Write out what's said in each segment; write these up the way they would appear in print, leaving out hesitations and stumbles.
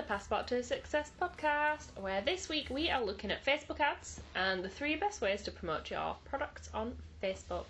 Passport to Success podcast, where this week we are looking at Facebook ads and the 3 best ways to promote your products on Facebook.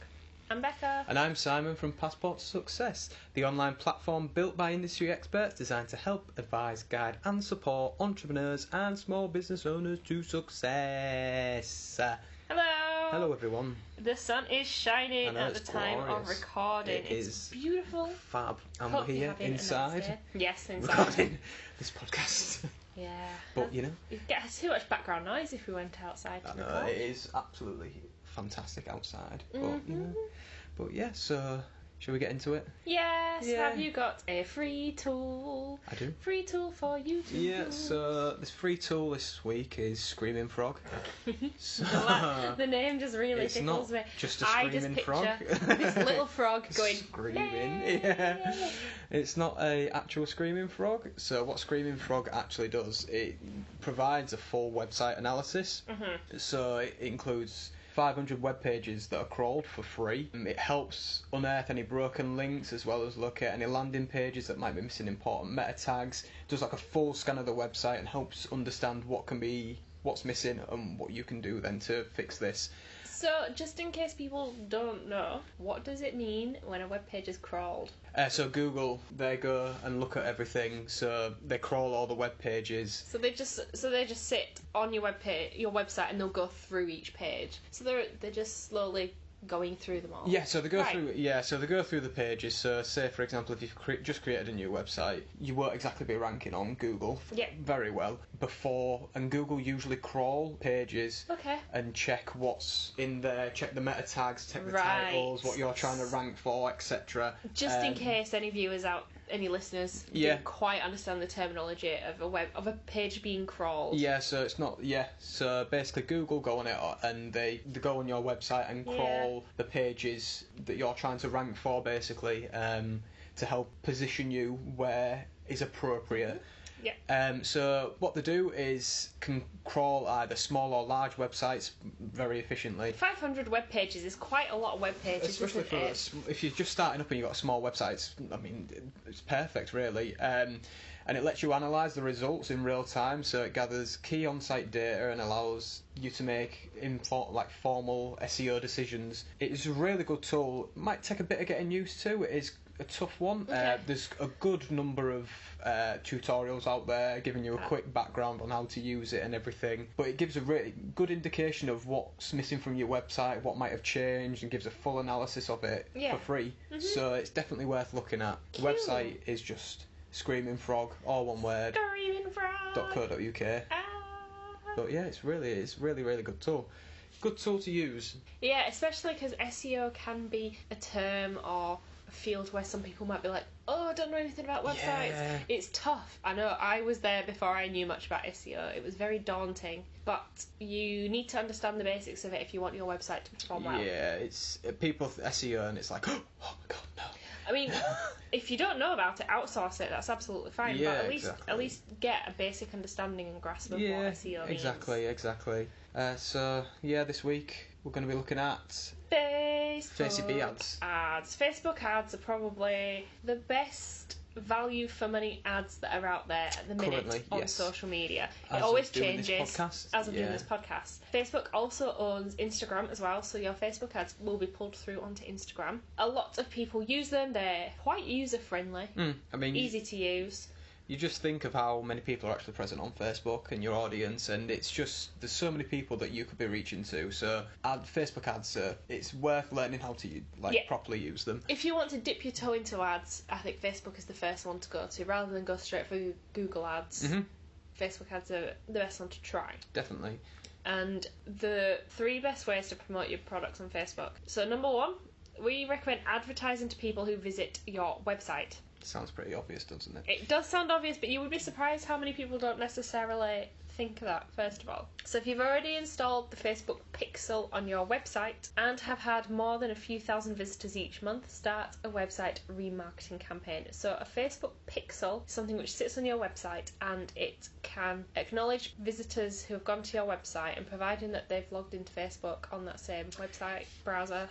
I'm Becca. And I'm Simon from Passport to Success, the online platform built by industry experts designed to help, advise, guide and support entrepreneurs and small business owners to success. Hello. Hello everyone. The sun is shining at the time of recording. It's beautiful. Fab. And Hope we're you're here having a nice inside. day. Yes, inside. Recording this podcast. Yeah. But you know, you'd get too much background noise if we went outside to record. it is absolutely fantastic outside. But you know, but yeah, so shall we get into it? Yes. Yeah. Have you got a free tool? I do. Free tool for you to Yeah, use. so this free tool this week is Screaming Frog. So, the name just really it's tickles not me. just a I screaming just frog. picture this little frog going screaming. "Yay!" Yeah, it's not a actual screaming frog. So what Screaming Frog actually does, it provides a full website analysis. So it includes 500 web pages that are crawled for free. It helps unearth any broken links as well as look at any landing pages that might be missing important meta tags. Does like a full scan of the website and helps understand what's missing and what you can do then to fix this. So, just in case people don't know, what does it mean when a web page is crawled? So Google, they go and look at everything. So they crawl all the web pages. So they just sit on your website, and they'll go through each page. So they're just slowly going through them all. Yeah, so they go through. Yeah, so they go through the pages. So, say for example, if you've just created a new website, you won't exactly be ranking on Google very well before, and Google usually crawl pages and check what's in there, check the meta tags, check the titles, what you're trying to rank for, etc. Just in case any viewers any listeners didn't quite understand the terminology of a page being crawled. Yeah, so it's not. Yeah, so basically Google go on it and they go on your website and crawl the pages that you're trying to rank for, basically, to help position you where is appropriate. Yeah. So what they do is can crawl either small or large websites very efficiently. 500 web pages is quite a lot of web pages, especially for if you're just starting up and you've got a small website. I mean, it's perfect, really. And it lets you analyse the results in real time, so it gathers key on-site data and allows you to make formal SEO decisions. It's a really good tool. It might take a bit of getting used to. It is a tough one. There's a good number of tutorials out there giving you a quick background on how to use it and everything, but it gives a really good indication of what's missing from your website, what might have changed, and gives a full analysis of it for free. So it's definitely worth looking at. The website is just Screaming Frog, all one word. .co.uk. But yeah, it's really good tool. Good tool to use. Yeah, especially because SEO can be a term or a field where some people might be like, oh, I don't know anything about websites. Yeah. It's tough. I know, I was there before I knew much about SEO. It was very daunting, but you need to understand the basics of it if you want your website to perform well. Yeah, it's people SEO and it's like, oh my god, no. I mean, if you don't know about it, outsource it. That's absolutely fine. Yeah, but at least get a basic understanding and grasp of what SEO means. Exactly. So this week we're going to be looking at Facebook ads. Facebook ads are probably the best value for money ads that are out there at the minute on social media. It always changes as I'm doing this podcast. Facebook also owns Instagram as well, so your Facebook ads will be pulled through onto Instagram. A lot of people use them. They're quite user friendly. I mean, easy to use. You just think of how many people are actually present on Facebook and your audience, and it's just, there's so many people that you could be reaching to. So Facebook ads, it's worth learning how to properly use them. If you want to dip your toe into ads, I think Facebook is the first one to go to, rather than go straight for Google ads. Facebook ads are the best one to try. Definitely. And the 3 best ways to promote your products on Facebook. So number 1, we recommend advertising to people who visit your website. Sounds pretty obvious, doesn't it? It does sound obvious, but you would be surprised how many people don't necessarily think of that, first of all. So if you've already installed the Facebook Pixel on your website and have had more than a few thousand visitors each month, start a website remarketing campaign. So a Facebook Pixel is something which sits on your website and it can acknowledge visitors who have gone to your website, and providing that they've logged into Facebook on that same website browser,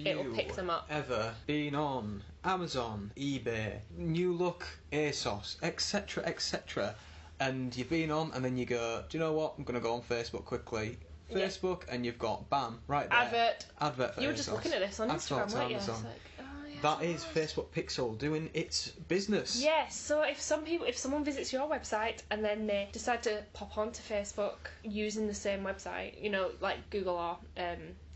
it will pick them up. Have you ever been on Amazon, eBay, New Look, ASOS, etc., and you've been on, and then you go, do you know what? I'm going to go on Facebook quickly. Facebook, and you've got bam right there. Advert. For you were just looking at this on Instagram, weren't you? It's like, oh, yes, that is Facebook Pixel doing its business. Yes. So if someone visits your website and then they decide to pop onto Facebook using the same website, you know, like Google or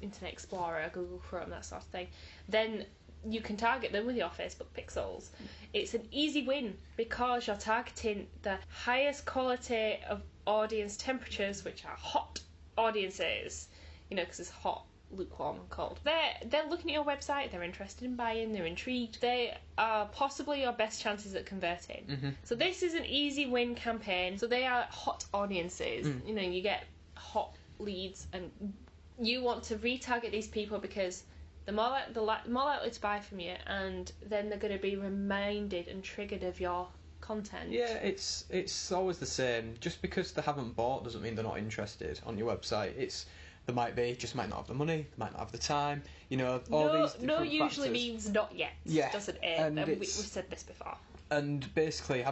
Internet Explorer, Google Chrome, that sort of thing, then you can target them with your Facebook pixels. It's an easy win because you're targeting the highest quality of audience temperatures, which are hot audiences, you know, because it's hot, lukewarm and cold. They're looking at your website, they're interested in buying, they're intrigued, they are possibly your best chances at converting. Mm-hmm. So this is an easy win campaign. So they are hot audiences. You know, you get hot leads, and you want to retarget these people because the more likely to buy from you, and then they're going to be reminded and triggered of your content. Yeah, it's always the same. Just because they haven't bought doesn't mean they're not interested on your website. They might not have the money, they might not have the time. You know, these different no usually factors. means not yet. Yeah, doesn't it? And we've said this before. And basically,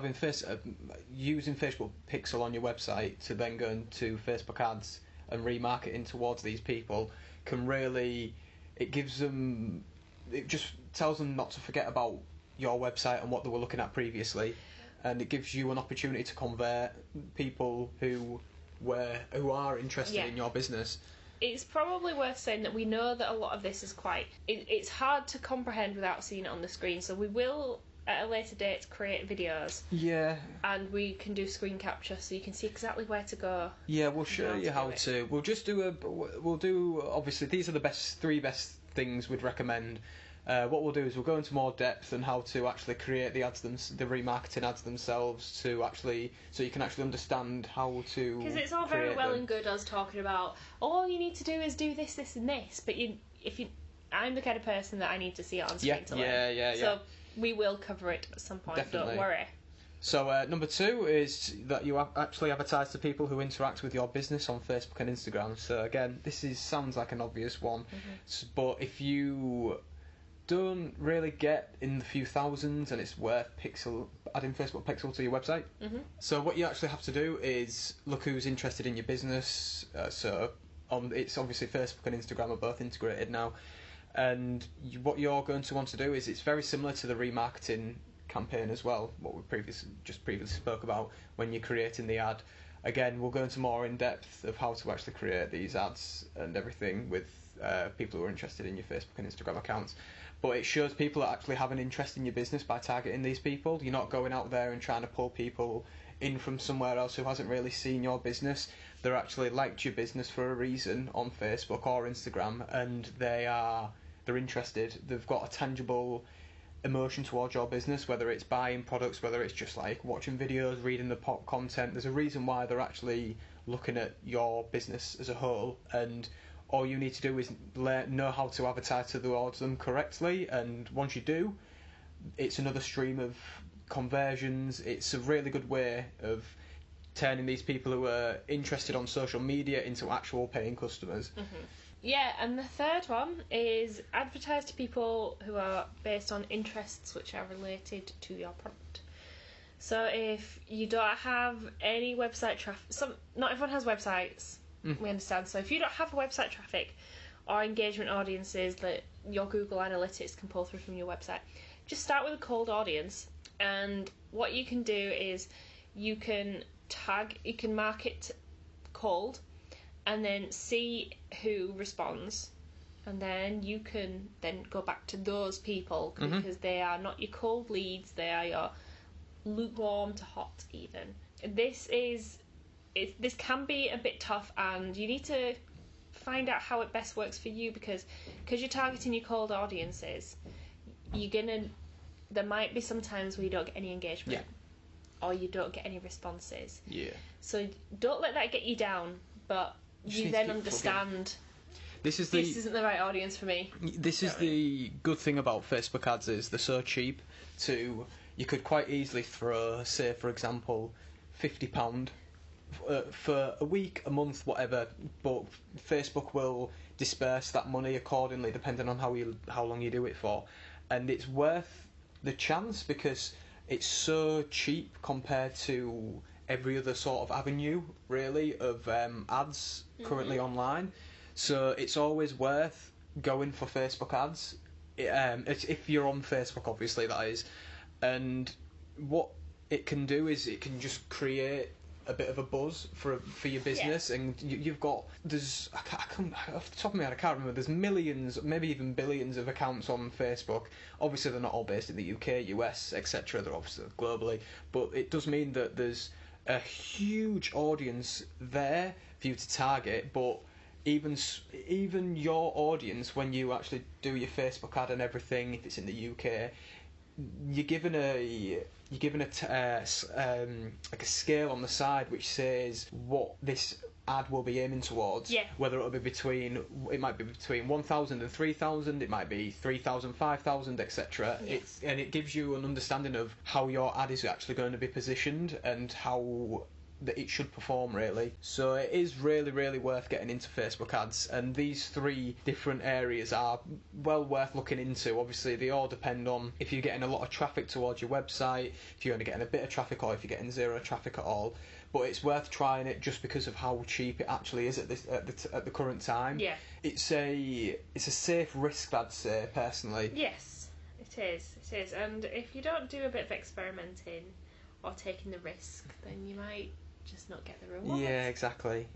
using Facebook Pixel on your website to then go into Facebook ads and remarketing towards these people can really, it just tells them not to forget about your website and what they were looking at previously, and it gives you an opportunity to convert people who are interested in your business. It's probably worth saying that we know that a lot of this is it's hard to comprehend without seeing it on the screen, so we will at a later date create videos. Yeah. And we can do screen capture so you can see exactly where to go. Yeah, we'll show you how to. We'll do obviously these are the three best things we'd recommend. What we'll do is we'll go into more depth on how to actually create the ads, the remarketing ads themselves, so you can actually understand how to. Because it's all very well and good us talking about all you need to do is do this, this, and this, but I'm the kind of person that I need to see it on screen to learn. Yeah. So we will cover it at some point. Definitely. Don't worry. So number 2 is that you actually advertise to people who interact with your business on Facebook and Instagram. So again, sounds like an obvious one, but if you don't really get in the few thousands and it's worth adding Facebook Pixel to your website. So what you actually have to do is look who's interested in your business. It's obviously Facebook and Instagram are both integrated now, and what you're going to want to do is it's very similar to the remarketing campaign as well, what we previously spoke about when you're creating the ad. Again, we'll go into more in depth of how to actually create these ads and everything with people who are interested in your Facebook and Instagram accounts. But it shows people that actually have an interest in your business by targeting these people. You're not going out there and trying to pull people in from somewhere else who hasn't really seen your business. They're actually liked your business for a reason on Facebook or Instagram, and they're interested. They've got a tangible emotion towards your business, whether it's buying products, whether it's just like watching videos, reading the content. There's a reason why they're actually looking at your business as a whole, and all you need to do is know how to advertise towards them correctly, and once you do, it's another stream of conversions. It's a really good way of turning these people who are interested on social media into actual paying customers. Yeah, and the third one is advertise to people who are based on interests which are related to your product. So if you don't have any website traffic, not everyone has websites, we understand. So if you don't have website traffic or engagement audiences that your Google Analytics can pull through from your website, just start with a cold audience. And what you can do is you can market cold and then see who responds, and then you can then go back to those people because they are not your cold leads, they are your lukewarm to hot even. This can be a bit tough, and you need to find out how it best works for you because you're targeting your cold audiences. There might be some times where you don't get any engagement or you don't get any responses. Yeah. So don't let that get you down, but you then understand this isn't the right audience for me. This is the good thing about Facebook ads is they're so cheap. You could quite easily throw, say for example, £50 for a week, a month, whatever, but Facebook will disperse that money accordingly depending on how long you do it for, and it's worth the chance because it's so cheap compared to every other sort of avenue, really, of ads currently online. So it's always worth going for Facebook ads. If you're on Facebook, obviously, that is. And what it can do is it can just create a bit of a buzz for your business, and you've got off the top of my head I can't remember. There's millions, maybe even billions of accounts on Facebook. Obviously, they're not all based in the UK, US, etc. They're obviously globally, but it does mean that there's a huge audience there for you to target. But even your audience, when you actually do your Facebook ad and everything, if it's in the UK, you're given like a scale on the side which says what this ad will be aiming towards. Yeah. Whether it might be between 1,000 and 3,000, it might be 3,000, 5,000, etc. Yes. And it gives you an understanding of how your ad is actually going to be positioned and how that it should perform, really. So it is really, really worth getting into Facebook ads, and these 3 different areas are well worth looking into. Obviously, they all depend on if you're getting a lot of traffic towards your website, if you're only getting a bit of traffic, or if you're getting zero traffic at all. But it's worth trying it just because of how cheap it actually is at the current time. Yeah. It's a safe risk, I'd say, personally. Yes, it is. It is. And if you don't do a bit of experimenting or taking the risk, then you might just not get the reward. Yeah, exactly.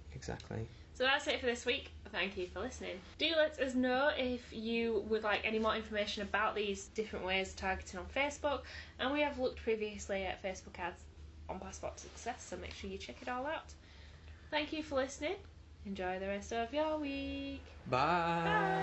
So that's it for this week. Thank you for listening. Do let us know if you would like any more information about these different ways of targeting on Facebook. And we have looked previously at Facebook ads on Passport to Success, so make sure you check it all out. Thank you for listening. Enjoy the rest of your week. Bye. Bye.